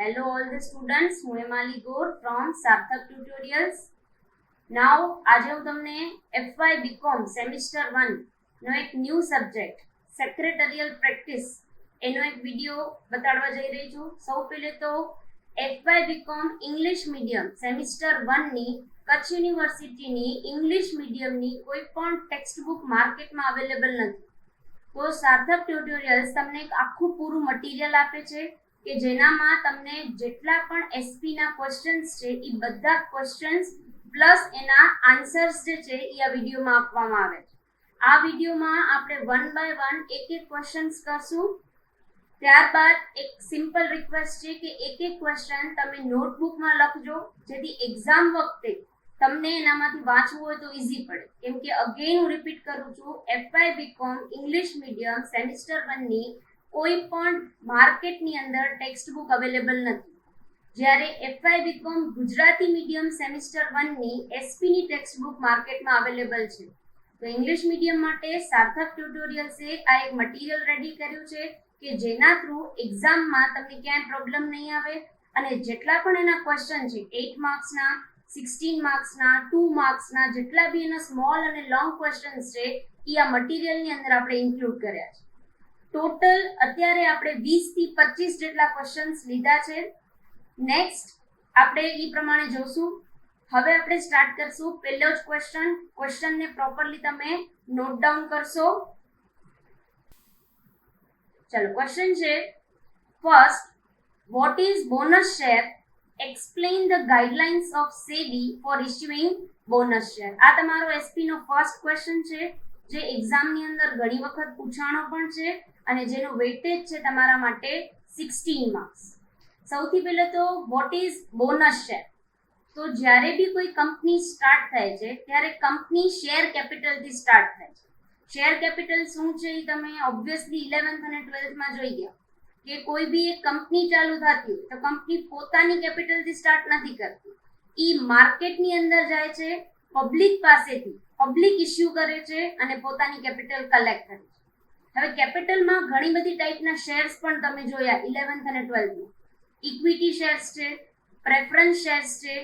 Hello all the students, હું હેમાલી ગોર from સાર્થક tutorials. નાઉ આજે હું તમને FY BCom સેમિસ્ટર 1 નો એક ન્યૂ સબ્જેક્ટ સેક્રેટરીયલ પ્રેક્ટિસ એનો એક વિડિયો બતાડવા જઈ રહી છું. સૌ પહેલે તો FY BCom English medium semester 1 ની કચ્છ યુનિવર્સિટીની ઇંગ્લિશ મીડિયમની કોઈ પણ ટેક્સ્ટ બુક માર્કેટમાં અવેલેબલ નથી. તો સાર્થક ટ્યુટોરિયલ્સ તમને એક આખું પૂરું મટીરિયલ આપે છે કે જેનામાં તમને જેટલા પણ એસપી ના ક્વેશ્ચન્સ છે એ બધા ક્વેશ્ચન્સ પ્લસ એના આન્સર્સ જે છે એ આ વિડીયોમાં આપવામાં આવે છે. આ વિડીયોમાં આપણે વન બાય વન એક ક્વેશ્ચન્સ કરશું. ત્યારબાદ એક સિમ્પલ રિક્વેસ્ટ છે કે એક ક્વેશ્ચન તમે નોટબુકમાં લખજો જેથી એક્ઝામ વખતે તમને એનામાંથી વાંચવું હોય તો ઈઝી પડે. કેમ કે અગેન હું રિપીટ કરું છું, FY BCom English medium semester 1 ની કોઈ પણ માર્કેટની અંદર ટેક્સ્ટ બુક અવેલેબલ નથી. જ્યારે FY BCom Gujarati medium semester 1 ની એસપી ની ટેક્સ્ટ બુક માર્કેટમાં અવેલેબલ છે. તો ઇંગ્લિશ મીડિયમ માટે સાર્થક ટ્યુટોરિયલ્સે આ એક મટીરિયલ રેડી કર્યું છે કે જેના થ્રુ એક્ઝામમાં તમને ક્યાંય પ્રોબ્લેમ નહીં આવે અને જેટલા પણ એના ક્વેશ્ચન છે 8 માર્ક્સના 16 માર્ક્સના 2 માર્ક્સના જેટલા બી એના સ્મોલ અને લોંગ ક્વેશ્ચન્સ છે એ આ મટીરિયલની અંદર આપણે ઇન્ક્લુડ કર્યા છે. ટોટલ અત્યારે આપણે 20 થી 25 જેટલા ક્વેશ્ચન્સ લીધા છે. નેક્સ્ટ આપણે એ પ્રમાણે જોશું. હવે આપણે સ્ટાર્ટ કરશું. પહેલો જ ક્વેશ્ચનને પ્રોપરલી તમે નોટ ડાઉન કરશો. ચલો, ક્વેશ્ચન છે first, what is bonus share? Explain the guidelines of SEBI for issuing bonus share. આ તમારો એસપી નો ફર્સ્ટ ક્વેશ્ચન છે જે એક્ઝામની અંદર ઘણી વખત પૂછાણો પણ છે અને જેનું વેઇટેજ છે તમારા માટે 16 માર્ક્સ. સૌથી પહેલા તો વોટ ઇઝ બોનસ શેર? તો જ્યારે બી કોઈ કંપની સ્ટાર્ટ થાય છે ત્યારે કંપની શેર કેપિટલથી સ્ટાર્ટ થાય છે. શેર કેપિટલ શું છે એ તમે ઓબ્વિયસલી 11th અને 12th માં જોઈ ગયા કે કોઈ બી એક કંપની ચાલુ થતી હોય તો કંપની પોતાની કેપિટલથી સ્ટાર્ટ નથી કરતી. ઈ માર્કેટની અંદર જાય છે, પબ્લિક પાસેથી પબ્લિક ઇશ્યુ કરે છે અને પોતાની કેપિટલ કલેક્ટ કરે છે. હવે કેપિટલમાં ઘણી બધી ટાઈપના શેર્સ પણ તમે જોયા 11th અને 12th માં. ઇક્વિટી શેર્સ છે, પ્રેફરન્સ શેર્સ છે,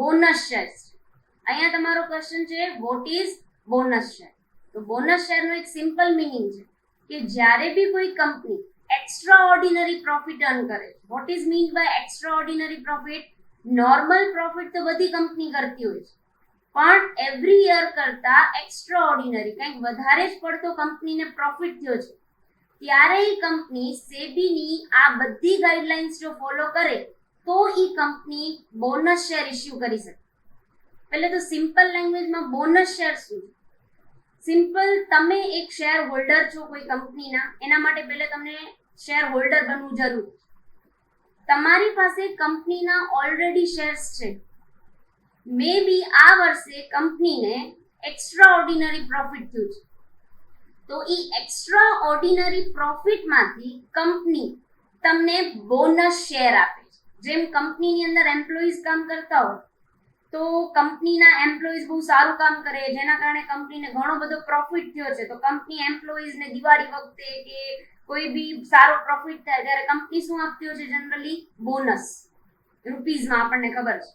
બોનસ શેર્સ છે. અહીંયા તમારો ક્વેશ્ચન છે વોટ ઇઝ બોનસ શેર? તો બોનસ શેરનો એક સિમ્પલ મીનિંગ છે કે જ્યારે બી કોઈ company extraordinary profit earn કરે. What is mean by extraordinary profit? Normal profit તો બધી કંપની કરતી હોય છે પણ એવરી યર કરતા એક્સ્ટ્રા ઓર્ડિનરી કંઈક વધારે જ પડતો કંપનીને પ્રોફિટ થયો છે ત્યારે એ કંપની સેબીની આ બધી ગાઈડલાઇન્સ જો ફોલો કરે તો એ કંપની બોનસ શેર ઇશ્યુ કરી શકે. પહેલે તો સિમ્પલ લેંગ્વેજમાં બોનસ શેર શું? સિમ્પલ, તમે એક શેર હોલ્ડર છો કોઈ કંપનીના, એના માટે પહેલે તમને શેર હોલ્ડર બનવું જરૂરી છે. તમારી પાસે કંપનીના ઓલરેડી શેર્સ છે. મે બી આ વર્ષે કંપનીને એક્સ્ટ્રા ઓર્ડિનરી પ્રોફિટ થયું છે તો એ એક્સ્ટ્રા ઓર્ડિનરી પ્રોફિટમાંથી કંપની તમને બોનસ શેર આપે છે. જેમ કંપનીની અંદર એમ્પ્લોઈઝ કામ કરતા હોય તો કંપનીના એમ્પ્લોઈઝ બહુ સારું કામ કરે જેના કારણે કંપનીને ઘણો બધો પ્રોફિટ થયો છે તો કંપની એમ્પ્લોઈઝને દિવાળી વખતે કે કોઈ બી સારો પ્રોફિટ થાય ત્યારે કંપની શું આપતી હોય છે? જનરલી બોનસ રૂપીઝમાં, આપણને ખબર છે.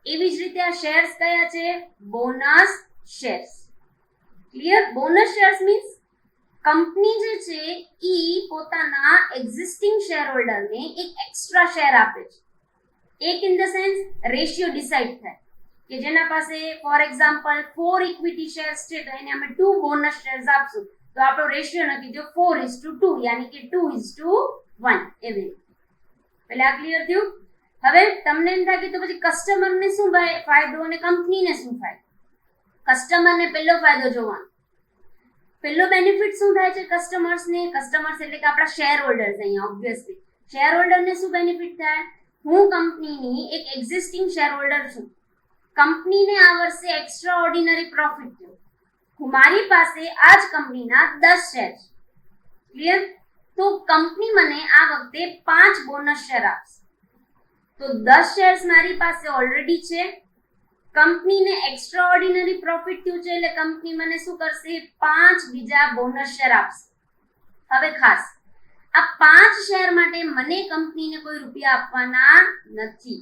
એવી જ રીતે આ શેર્સ કયા છે? Bonus shares. Clear? Bonus shares means company જે છે ઈ પોતાના એક્ઝિસ્ટિંગ શેર હોલ્ડરને એક એક્સ્ટ્રા શેર આપે છે. એક in the sense ratio decide થાય કે જેના પાસે ફોર એક્ઝામ્પલ 4 ઇક્વિટી શેર્સ છે તો એને અમે 2 બોનસ શેર્સ આપશું તો આપણો રેશિયો નક્કી થયો 4:2 યાની કે 2:1 એવી રીતે. એટલે આ ક્લિયર થયું? હવે તમને એમ થાય કે તો પછી કસ્ટમરને શું ફાયદો અને કંપનીને શું ફાયદો? કસ્ટમરને પહેલો ફાયદો જોવાનો. પહેલો બેનિફિટ શું થાય છે કસ્ટમર્સને? કસ્ટમર્સ એટલે કે આપણા શેર હોલ્ડર્સ. અહીંયા ઓબ્વિયસલી શેર હોલ્ડરને શું બેનિફિટ થાય? હું કંપનીની એક એક્ઝિસ્ટિંગ શેર હોલ્ડર છું. કંપનીને આ વર્ષે એક્સ્ટ્રા ઓર્ડિનરી પ્રોફિટ થયો. મારી પાસે આ જ કંપનીના 10 શેર છે. ક્લિયર? તો કંપની મને આ વખતે 5 બોનસ શેર આપશે. તો 10 શેર્સ મારી પાસે ઓલરેડી છે. કંપનીને એક્સ્ટ્રા ઓર્ડિનરી પ્રોફિટ થયું છે એટલે કંપની મને શું કરશે? 5 બીજા બોનસ શેર આપશે. હવે ખાસ આ 5 શેર માટે મને કંપનીને કોઈ રૂપિયા આપવાના નથી.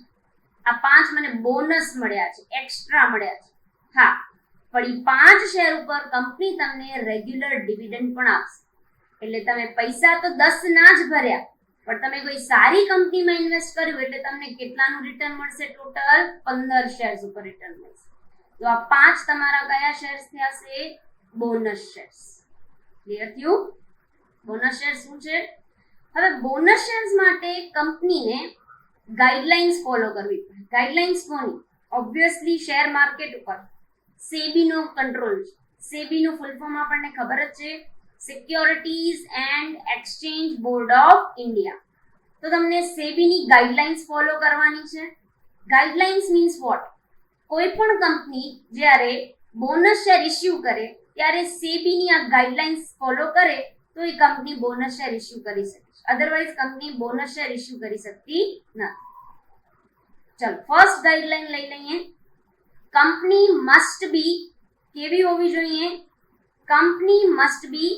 આ 5 મને બોનસ મળ્યા છે, એક્સ્ટ્રા મળ્યા છે. હા, પણ એ 5 શેર ઉપર કંપની તમને રેગ્યુલર ડિવિડન્ડ પણ આપશે. એટલે તમે પૈસા તો 10 ના જ ભર્યા, પણ તમે કોઈ સારી કંપનીમાં ઇન્વેસ્ટ કર્યું એટલે તમને કેટલાનું રિટર્ન મળશે? ટોટલ 15 શેર્સ ઉપર રિટર્ન મળશે. તો આ 5 તમારા કયા શેર્સ થયા છે? Bonus shares. ક્લિયર થયું? બોનસ શેર શું છે? હવે બોનસ શેર્સ માટે કંપનીને ગાઈડલાઇન્સ ફોલો કરવી પડે. ગાઈડલાઇન્સ કોની? ઓબ્વિયસલી શેર માર્કેટ ઉપર સેબીનો કંટ્રોલ છે. સેબીનું ફૂલ ફોર્મ આપણને ખબર જ છે, securities and exchange board of India. તો તમને સેબીની ગાઈડલાઇન્સ ફોલો કરવાની છે. Guidelines means what? કોઈ પણ કંપની જ્યારે બોનસ શેર ઇસ્યુ કરે ત્યારે સેબીની આ ગાઈડલાઇન્સ ફોલો કરે તો એ કંપની બોનસ શેર ઇસ્યુ કરી શકે છે. Otherwise company bonus share issue કરી શકતી નથી. ચલો ફર્સ્ટ ગાઈડલાઇન લઈ લઈએ. કંપની મસ્ટ બી કેવી હોવી જોઈએ? Company must be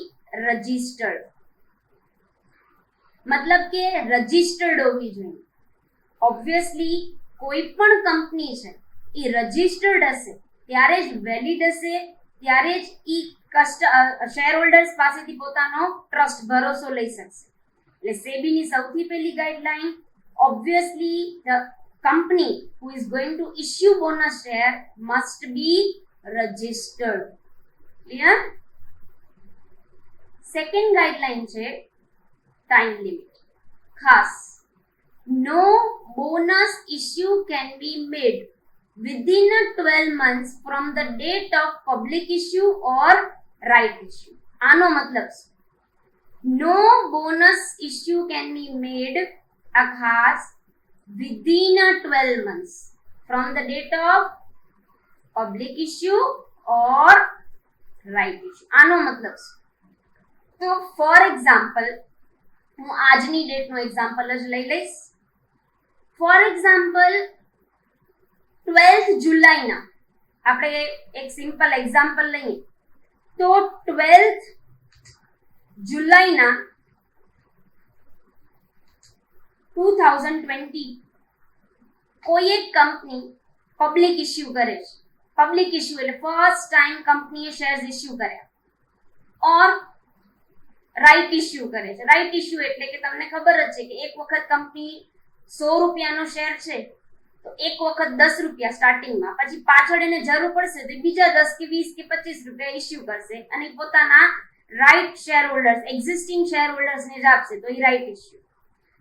registered. મતલબ કે રજિસ્ટર્ડ હોવી જોઈએ. ઓબ્વિયસલી કોઈ પણ કંપની છે એ રજિસ્ટર્ડ હશે ત્યારે જ વેલિડ હશે, ત્યારે જ ઈ શેર હોલ્ડર્સ પાસેથી પોતાનો ટ્રસ્ટ ભરોસો લઈ શકશે. એટલે સેબીની સૌથી પહેલી guideline, obviously the company who is going to issue bonus share must be registered. Clear? Second guideline છે time limit. ખાસ, no bonus issue can be made within 12 months from the date of public issue or right issue. આનો મતલબ છે no bonus issue can be made આ ખાસ within 12 months from the date of public issue or right issue. આનો મતલબ છે. તો for example હું આજની ડેટનો એક્ઝામ્પલ જ લઈ લઈશ. ફોર એક્ઝામ્પલ 12th જુલાઈના આપણે એક સિમ્પલ એક્ઝામ્પલ લઈએ તો 12th જુલાઈના 2020 કોઈ એક કંપની પબ્લિક ઇસ્યુ કરે છે. પબ્લિક ઇસ્યુ એટલે ફર્સ્ટ ટાઈમ કંપનીએ શેર્સ ઇસ્યુ કર્યા, ઓર રાઇટ ઇસ્યુ કરે છે. રાઇટ ઇસ્યુ એટલે કે તમને ખબર જ છે કે એક વખત કંપની 100 રૂપિયાનો શેર છે તો એક વખત 10 રૂપિયા સ્ટાર્ટિંગમાં, પછી પાછળ એને જરૂર પડશે તો બીજા 10 કે 20 કે 25 રૂપિયા ઇસ્યુ કરશે અને પોતાના right shareholders, existing share હોલ્ડર્સને જ આપશે. તો એ રાઇટ ઇસ્યુ.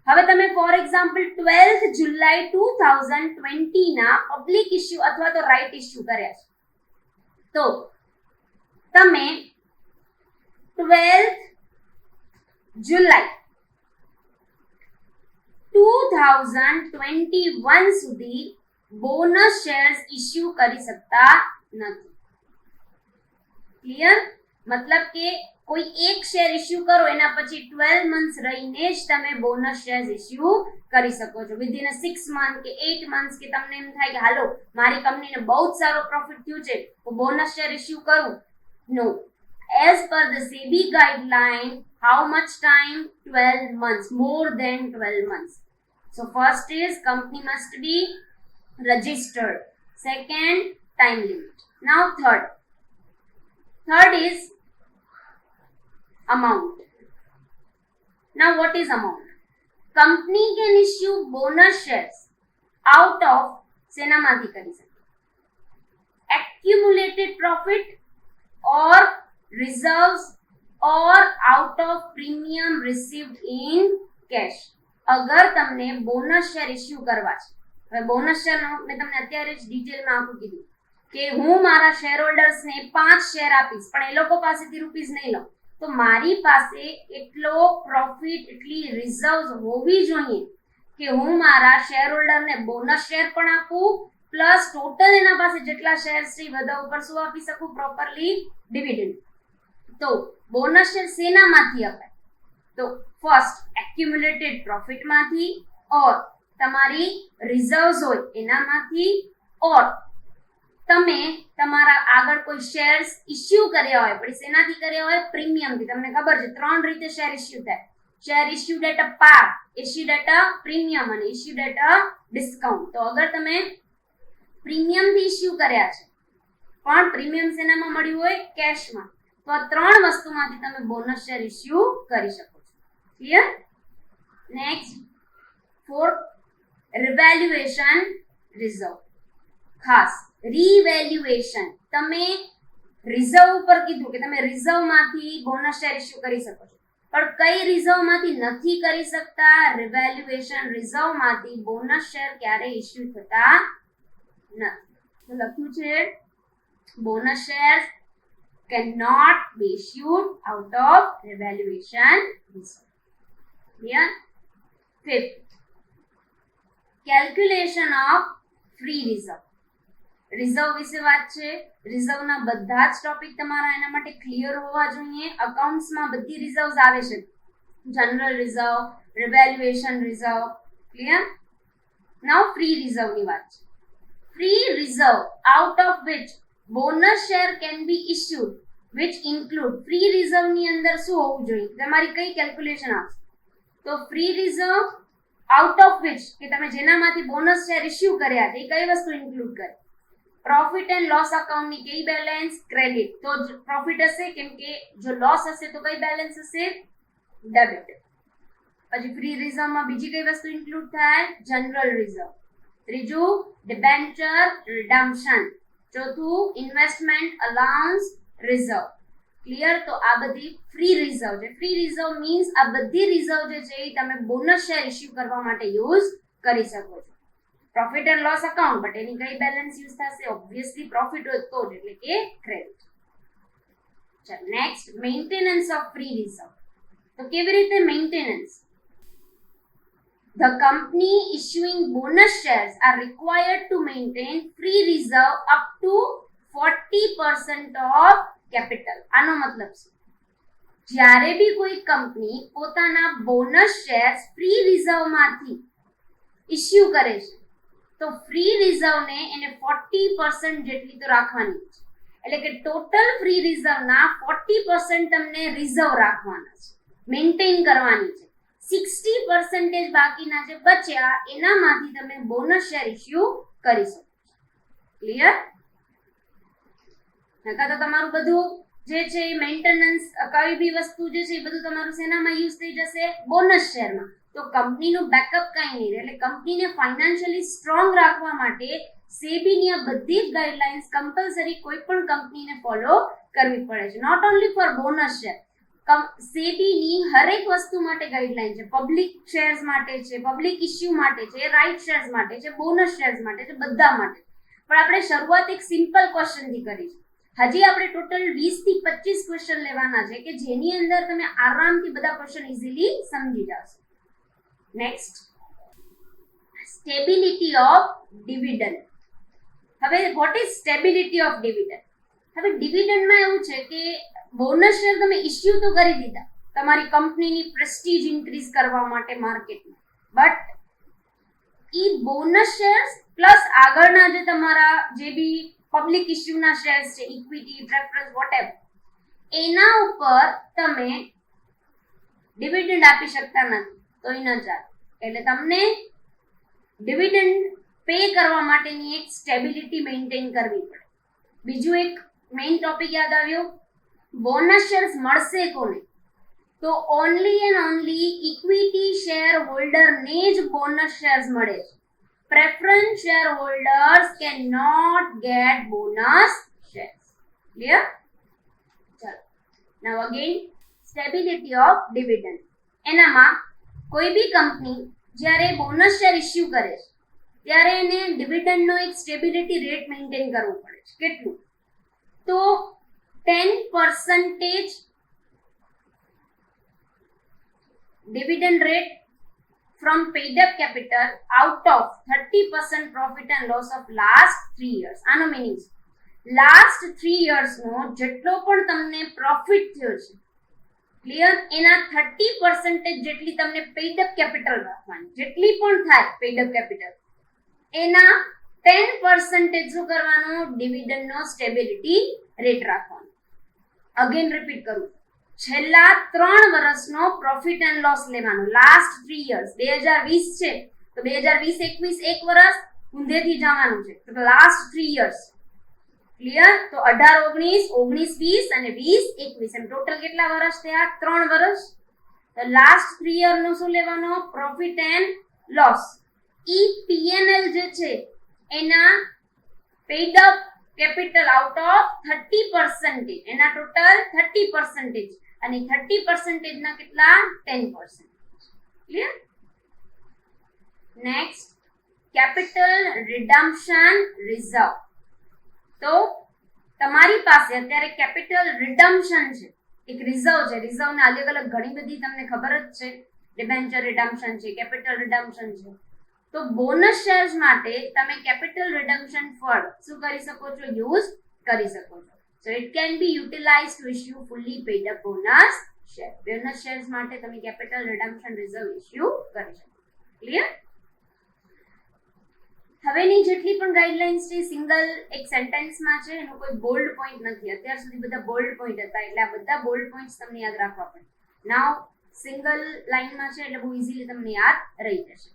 હવે તમે ફોર એક્ઝામ્પલ 12th જુલાઈ 2020 ના પબ્લિક ઇસ્યુ અથવા તો રાઇટ ઇસ્યુ કર્યા છે. તો તમે 12th જુલાઈ 2021 સુધી બોનસ શેર્સ ઇસ્યુ કરી શકતા નથી. ક્લિયર? મતલબ કે કોઈ એક શેર ઇસ્યુ કરો એના પછી 12 મંથ્સ રહીને જ તમે બોનસ શેર્સ ઇસ્યુ કરી શકો છો. વિધિન 6 મંથ કે 8 મંથ્સ કે તમને એમ થાય કે હાલો મારી કંપનીને બહુ જ સારો પ્રોફિટ થયું છે તો બોનસ શેર ઇસ્યુ કરું. નો, as per the SEBI guideline, how much time? 12 months, more than 12 months. So first is company must be registered. Second, time limit. Now third is amount. Now what is amount? Company can issue bonus shares out of સેનામાંથી કરી શકે? accumulated profit or reserves or out of premium received in cash. અગર તમને bonus share issue કરવા છે, હવે bonus share મેં તમને અત્યારે જ ડિટેલમાં આપું કીધું કે હું મારા શેર હોલ્ડર્સને 5 શેર આપીશ પણ એ લોકો પાસેથી રૂપીસ નહીં લઉં, તો મારી પાસે એટલો પ્રોફિટ, એટલી રિઝર્વ્સ હોવી જોઈએ કે હું મારા શેર હોલ્ડરને બોનસ શેર પણ આપું પ્લસ ટોટલ એના પાસે જેટલા શેર્સ છે બધા ઉપર શું આપી શકું? Properly dividend. તો બોનસ શેર શેનામાંથી અપાય? તો ફર્સ્ટ એક્યુમ્યુલેટેડ પ્રોફિટમાંથી, ઓર તમારી રિઝર્વ્સ હોય એનામાંથી, ઓર તમે તમારા આગળ કોઈ શેર્સ ઇસ્યુ કર્યા હોય, પણ શેનાથી કર્યા હોય? પ્રીમિયમથી. તમને ખબર છે 3 રીતે શેર ઇસ્યુ થાય. શેર ઇસ્યુડ એટ અ પાર, ઇસ્યુડ એટ અ પ્રીમિયમ અને ઇસ્યુડ એટ અ ડિસ્કાઉન્ટ. તો અગર તમે પ્રીમિયમ થી ઇસ્યુ કર્યા છે પણ પ્રીમિયમ શેનામાં મળ્યું હોય? કેશમાં, તો આ ત્રણ વસ્તુમાંથી તમે બોનસ શેર ઇસ્યુ કરી શકો છો. ક્લિયર? Next, fourth, રિવેલ્યુએશન reserve. ખાસ રિવેલ્યુએશન, તમે રિઝર્વ ઉપર કીધું કે તમે રિઝર્વ માંથી બોનસ શેર ઇસ્યુ કરી શકો છો, પણ કઈ રિઝર્વ માંથી નથી કરી શકતા? રિવેલ્યુએશન રિઝર્વ માંથી બોનસ શેર ક્યારે ઇસ્યુ થતા નથી. તો લખ્યું છે bonus shares cannot be issued out of revaluation reserve. Clear? Fifth, calculation of free reserve. Reserve વિશે વાત છે. રિઝર્વના બધા જ ટોપિક તમારા એના માટે ક્લિયર હોવા જોઈએ. અકાઉન્ટ્સમાં બધી રિઝર્વ્સ આવે છે, general reserve, revaluation reserve. Clear? Now free રિઝર્વની વાત છે. Free reserve out of which bonus share can be issued, which include. Free reserve ની અંદર શું હોવું જોઈએ? તમારી કઈ કેલ્ક્યુલેશન આવશે? તો free reserve out of which, કે તમે જેનામાંથી બોનસ શેર ઇસ્યુ કર્યા છે, એ કઈ વસ્તુ ઇન્ક્લુડ કરે? પ્રોફિટ એન્ડ લોસ અકાઉન્ટ ની કઈ બેલેન્સ? ક્રેડિટ. તો પ્રોફિટ હશે, કેમ કે જો લોસ હશે તો કઈ બેલેન્સ હશે? ડેબિટ. પછી ફ્રી રિઝર્વ માં બીજી કઈ વસ્તુ ઇન્ક્લુડ થાય? General reserve. ત્રીજું, ડિબેન્ચર રિડમ્પશન. ચોથું, ઇન્વેસ્ટમેન્ટ અલાઉન્સ રિઝર્વ. ક્લિયર? તો આ બધી ફ્રી રિઝર્વ છે. ફ્રી રિઝર્વ મીન્સ આ બધી રિઝર્વ જે છે એ તમે બોનસ શેર ઇસ્યુ કરવા માટે યુઝ કરી શકો છો. Profit and loss account, but એની કઈ બેલેન્સ યુઝ થશે? ઓબ્વિયસલી પ્રોફિટ હોય તો જ, એટલે કે ક્રેડિટ. ચાલો next, maintenance of free reserve. તો કેવી રીતે maintenance? The company issuing bonus shares are required to maintain free reserve up to 40% of capital. આનો મતલબ છે જ્યારે બી કોઈ કંપની પોતાના બોનસ શેર્સ ફ્રી રિઝર્વ માંથી ઇસ્યુ કરે છે તો ફ્રી રિઝર્વ ને એને 40% જેટલી તો રાખવાની છે. એટલે કે ટોટલ ફ્રી રિઝર્વ ના 40% તમને રિઝર્વ રાખવાના છે, મેન્ટેન કરવાની છે. 60% બાકીના જે બચ્યા એનામાંથી તમે બોનસ શેર ઇસ્યુ કરી શકો. ક્લિયર? નકા તો તમારું બધું જે છે એ મેન્ટેનન્સ, કઈ બી વસ્તુ જે છે એ બધું તમારું શેનામાં યુઝ થઈ જશે? બોનસ શેરમાં. તો કંપનીનું બેકઅપ કઈ નહીં. એટલે કંપનીને ફાઇનાન્શિયલી સ્ટ્રોંગ રાખવા માટે સેબીની આ બધી જ ગાઈડલાઇન્સ કમ્પલસરી કોઈ પણ કંપનીને ફોલો કરવી પડે છે. Not only for bonus share, સેબીની હરેક વસ્તુ માટે ગાઈડલાઈન છે. પબ્લિક શેર્સ માટે છે, પબ્લિક ઇસ્યુ માટે છે, રાઇટ શેર્સ માટે છે, બોનસ શેર્સ માટે છે, બધા માટે. પણ આપણે શરૂઆત એક સિમ્પલ ક્વેશ્ચન થી કરી છે. હજી આપણે ટોટલ 20 થી 25 ક્વેશ્ચન લેવાના છે કે જેની અંદર તમે આરામથી બધા ક્વેશ્ચન ઇઝીલી સમજી જશો. Next, stability of dividend. હવે what is stability of dividend? હવે ડિવિડન્ડમાં એવું છે કે બોનસ શેર તમે ઇસ્યુ તો કરી દીધા તમારી કંપનીની પ્રેસ્ટીજ ઇન્ક્રીઝ કરવા માટે માર્કેટમાં, but E bonus shares plus આગળના જે તમારા જે બી પબ્લિક ઇસ્યુના શેર્સ છે, ઇક્વિટી, પ્રેફરન્સ, વોટએવર, એના ઉપર તમે ડિવિડન્ડ આપી શકતા નથી તો એ ન ચાલે. એટલે તમને ડિવિડન્ડ પે કરવા માટેની એક સ્ટેબિલિટી મેન્ટેન કરવી પડે. બીજું એક મેઇન ટોપિક યાદ આવ્યો, બોનસ શેર્સ મળશે કોને? તો only and only equity share હોલ્ડરને જ બોનસ શેર્સ મળે છે. Preference shareholders can not get bonus shares. Clear? ચલો now again stability of dividend. એનામાં કોઈ બી કંપની જ્યારે બોનસ શેર ઇસ્યુ કરે છે ત્યારે એને ડિવિડન્ડનો એક સ્ટેબિલિટી રેટ મેન્ટેન કરવું પડે છે. કેટલું? તો 10% dividend rate from paid up capital out of 30% profit and loss of last 3 years. આનો મીનિંગ છે લાસ્ટ 3 years નો જેટલો પણ તમને પ્રોફિટ થયો છે, ક્લિયર, એના 30% જેટલી તમને પેઇડ અપ કેપિટલ રાખવાની. જેટલી પણ થાય પેઇડ અપ કેપિટલ એના 10% શું કરવાનું? ડિવિડન્ડનો સ્ટેબિલિટી રેટ રાખવાનો. અગેન રિપીટ કરું, છેલ્લા 3 વર્ષનો પ્રોફિટ એન્ડ લોસ લેવાનો, લાસ્ટ 3 યર્સ. 2020 છે તો 2020-21 એક વર્ષ ઊંધેથી જવાનું છે, તો લાસ્ટ 3 યર્સ. ક્લિયર? તો 18-19, 19-20 અને 20-21 એમ ટોટલ કેટલા વર્ષ થયા? 3 વર્ષ. તો લાસ્ટ 3 યર નો શું લેવાનો? Profit and loss. ઈ પીએનએલ જે છે એના paid up capital out of 30%, એના ટોટલ 30% અને 30% ના કેટલા? 10%. Clear? Next, capital redemption reserve. તો તમારી પાસે અત્યારે કેપિટલ રિડમ્પશન છે, એક રિઝર્વ છે. રિઝર્વના અલગ અલગ ઘણી બધી તમને ખબર જ છે, ડિબેન્ચર રિડમ્પશન છે, કેપિટલ રિડમ્પશન છે. તો બોનસ શેર્સ માટે તમે કેપિટલ રિડમ્પશન ફંડ શું કરી શકો છો? યુઝ કરી શકો છો. So it can be utilise to issue fully paid up bonus share. Bonus shares માટે તમે કેપિટલ રિડમ્પશન રિઝર્વ ઇશ્યુ કરી શકો. ક્લિયર? હવેની જેટલી પણ ગાઈડલાઇન્સ છે સિંગલ એક સેન્ટેન્સમાં છે, એનો કોઈ બોલ્ડ પોઈન્ટ નથી. અત્યાર સુધી બધા બોલ્ડ પોઈન્ટ હતા, એટલે આ બધા બોલ્ડ પોઈન્ટ્સ તમને યાદ રાખવા પડે. નાઉ સિંગલ લાઇનમાં છે એટલે બહુ ઇઝીલી તમને યાદ રહી જશે.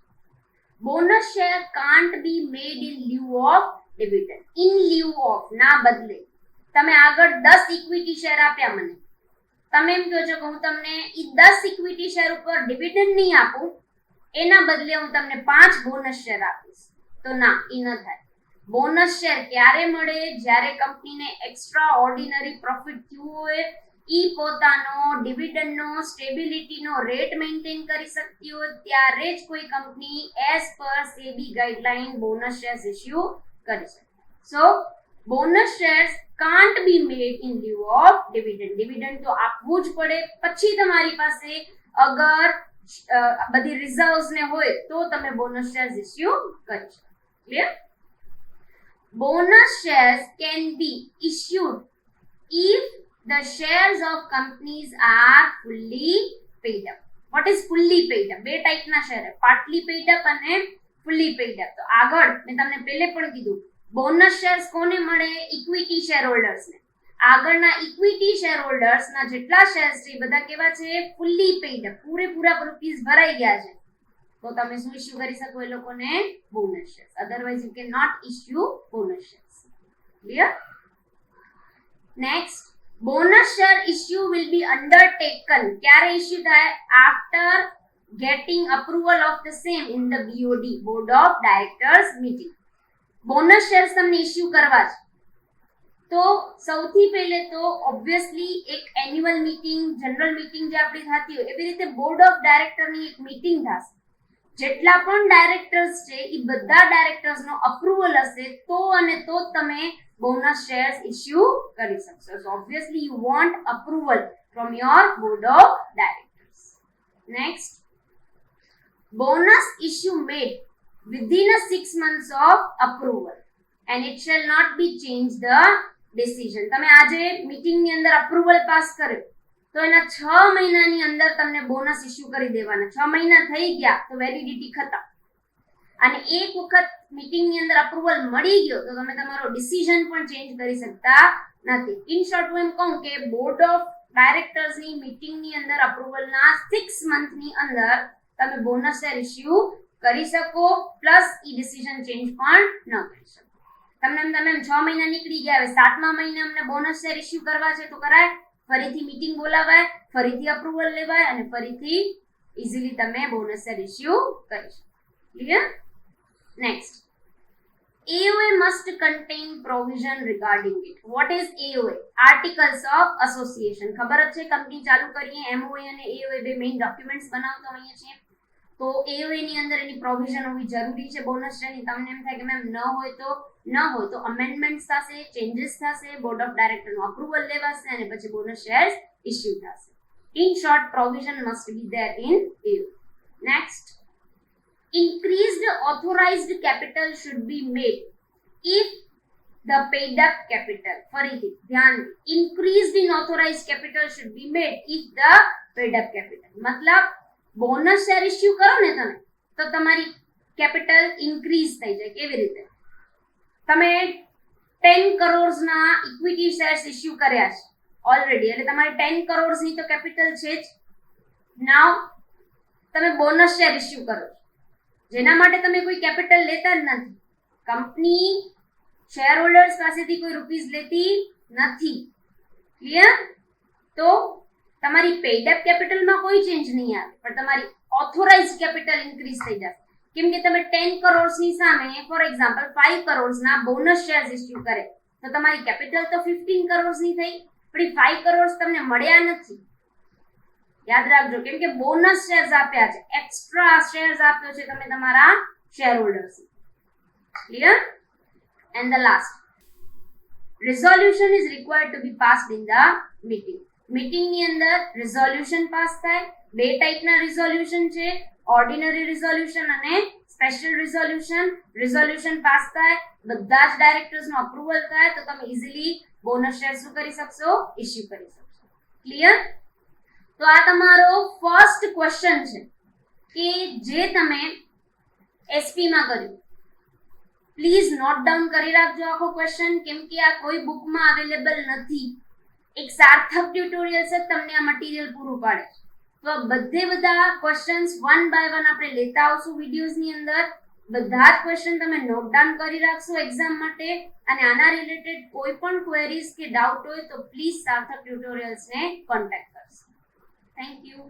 Bonus share can't be made in lieu of dividend. In lieu of, ના બદલે. તમે આગળ 10 ઇક્વિટી શેર આપ્યા મને, તમે એમ કહો છો કે હું તમને ઈ 10 ઇક્વિટી શેર ઉપર ડિવિડન્ડ નહીં આપું, એના બદલે હું તમને 5 બોનસ શેર આપીશ. તો ના, ઈ ન થાય. બોનસ શેર ક્યારે મળે? જ્યારે કંપનીને એક્સ્ટ્રા ઓર્ડિનરી પ્રોફિટ થયું હોય, ઈ પોતાનો ડિવિડન્ડનો સ્ટેબિલિટીનો રેટ મેન્ટેન કરી શકતી હોય, ત્યારે જ કોઈ company as per SEBI guideline bonus shares issue કરી શકે. So bonus shares can't be made in lieu of dividend. Dividend તો આપવું જ પડે, પછી તમારી પાસે અગર બધી રિઝર્વ્સ ને હોય તો તમે બોનસ શેર્સ ઇશ્યુ કરી શકો. Clear? Bonus shares can be issued if the shares of companies are fully paid up. What is fully paid up? બે ટાઈપના શેર, પાર્ટલી પેઇડ અપ અને ફુલ્લી પેઇડ અપ. તો આગળ મેં તમને પહેલે પણ કીધું, બોનસ શેર્સ કોને મળે? ઇક્વિટી શેર હોલ્ડર્સને. આગળના ઇક્વિટી શેર હોલ્ડર્સના જેટલા શેર્સ છે એ બધા કેવા છે? ફુલ્લી પેઇડ અપ, પૂરેપૂરા રૂપીસ ભરાઈ ગયા છે. તો તમે શું ઇશ્યુ કરી શકો? એ લોકોને bonus shares. Otherwise you can not issue bonus shares. Clear? Next, bonus share issue will be undertaken. ક્યારે ઇશ્યુ થાય? After getting approval of the same in the BOD, board of directors meeting. Bonus shares તમને issue કરવા છે તો સૌથી પહેલે તો obviously એક એન્યુઅલ મીટિંગ, જનરલ મીટિંગ જે આપણી થતી હોય એવી રીતે બોર્ડ ઓફ ડાયરેક્ટરની એક મીટિંગ થશે. જેટલા પણ ડાયરેક્ટર્સ છે એ બધા ડાયરેક્ટર્સનો અપ્રુવલ હશે તો અને તો તમે બોનસ શેર્સ ઇશ્યુ કરી શકશો. So obviously you want approval from your board of directors. Next, bonus issue made within a 6 months of approval and it shall not be changed the decision. તમે આજે meeting ની અંદર approval pass કર્યો તો એના 6 મહિનાની અંદર તમને બોનસ ઇશ્યુ કરી દેવાના. 6 મહિના થઈ ગયા તો વેલિડિટી ખતમ. અને એક વખત મીટિંગ ની અંદર અપ્રુવલ મળી ગયો તો તમે તમારો ડિસિઝન પણ ચેન્જ કરી શકતા નથી. ઇન શોર્ટ હું એમ કહું કે બોર્ડ ઓફ ડાયરેક્ટર્સ ની મીટિંગ ની અંદર અપ્રુવલના 6 મંથ ની અંદર તમે બોનસ શેર ઇશ્યુ કરી શકો, પ્લસ ઈ ડિસિઝન ચેન્જ પણ ન કરી શકો. તમે 6 મહિના નીકળી ગયા, હવે 7મા મહિને અમને બોનસ શેર ઇશ્યુ કરવા છે તો કરાય. ફરીથી મીટિંગ બોલાવાય, ફરીથી અપ્રુવલ લેવાય અને ફરીથી ઇઝીલી તમે બોનસ શેર ઇશ્યુ કરી શકો. Clear? Next, AOA must contain provision regarding it. What is AOA? Articles of Association. ખબર જ છે, કંપની ચાલુ કરીએ MOA અને AOA બે મેઇન ડોક્યુમેન્ટ્સ બનાવતા હોઈએ છીએ. તો AOA ની અંદર એની પ્રોવિઝન હોવી જરૂરી છે બોનસ શેરની. તમને એમ થાય કે મેમ ન હોય તો અમેન્ડમેન્ટ્સ થશે, ચેન્જીસ થશે, બોર્ડ ઓફ ડાયરેક્ટરનું અપ્રુવલ લેવાશે અને પછી બોનસ શેર્સ ઇશ્યુ થશે. In short, provision must be there in AOA. Next, increased authorized capital should be made if the paid up capital, ફરીથી ધ્યાન, increased in authorized capital should be made if the paid up capital. મતલબ bonus share issue કરો ને તમે તો તમારી capital increase થઈ જાય. કેવી રીતે? તમે 10 કરોડના ઇક્વિટી શેર્સ ઇશ્યુ કર્યા છે, ઓલરેડી, એટલે તમારી 10 કરોડની તો કેપિટલ છે જ. નાવ તમે બોનસ શેર ઇસ્યુ કરો છો, જેના માટે તમે કોઈ કેપિટલ લેતા જ નથી. કંપની શેર હોલ્ડર્સ પાસેથી કોઈ રૂપીઝ લેતી નથી. ક્લિયર? તો તમારી પેઇડ અપ કેપિટલમાં કોઈ ચેન્જ નહીં આવે, પણ તમારી ઓથોરાઇઝડ કેપિટલ ઇન્ક્રીઝ થઈ જશે. કેમ કે તમે 10 કરોડની સામે ફોર એક્ઝામ્પલ 5 કરોડના બોનસ શેર્સ ઇસ્યુ કરે તો તમારી કેપિટલ તો 15 કરોડની થઈ, પણ 5 કરોડ તમને મળ્યા નથી. યાદ રાખજો, કેમ કે બોનસ શેર્સ આપ્યા છે, એક્સ્ટ્રા શેર્સ આપ્યો છે તમે તમારા share holders. Clear? And the last, resolution is required to be passed in the meeting. Meeting ની અંદર રિઝોલ્યુશન પાસ થાય. બે ટાઈપના રિઝોલ્યુશન છે, ઓર્ડિનરી રિઝોલ્યુશન અને સ્પેશિયલ રિઝોલ્યુશન. રિઝોલ્યુશન પાસ થાય, બધા જ ડાયરેક્ટર્સ નો અપ્રુવલ થાય તો તમે ઇઝીલી બોનસ શેર શું કરી શકશો? ઇશ્યુ કરી શકશો. ક્લિયર? તો આ તમારો ફર્સ્ટ ક્વેશ્ચન છે કે જે તમે એસપી માં કર્યું. પ્લીઝ નોટ ડાઉન કરી રાખજો આખો ક્વેશ્ચન, કેમ કે આ કોઈ બુકમાં અવેલેબલ નથી. એક સાર્થક ટ્યુટોરિયલ્સ જ તમને આ મટીરિયલ પૂરું પાડે છે. તો બધા ક્વેશ્ચન્સ વન બાય વન આપણે લેતા આવશું વિડીયોઝની અંદર. બધા જ ક્વેશ્ચન તમે નોટ ડાઉન કરી રાખશો એક્ઝામ માટે. અને આના રિલેટેડ કોઈ પણ ક્વેરીઝ કે ડાઉટ હોય તો પ્લીઝ સાર્થક ટ્યુટોરિયલ્સને કોન્ટેક્ટ કરશો. Thank you.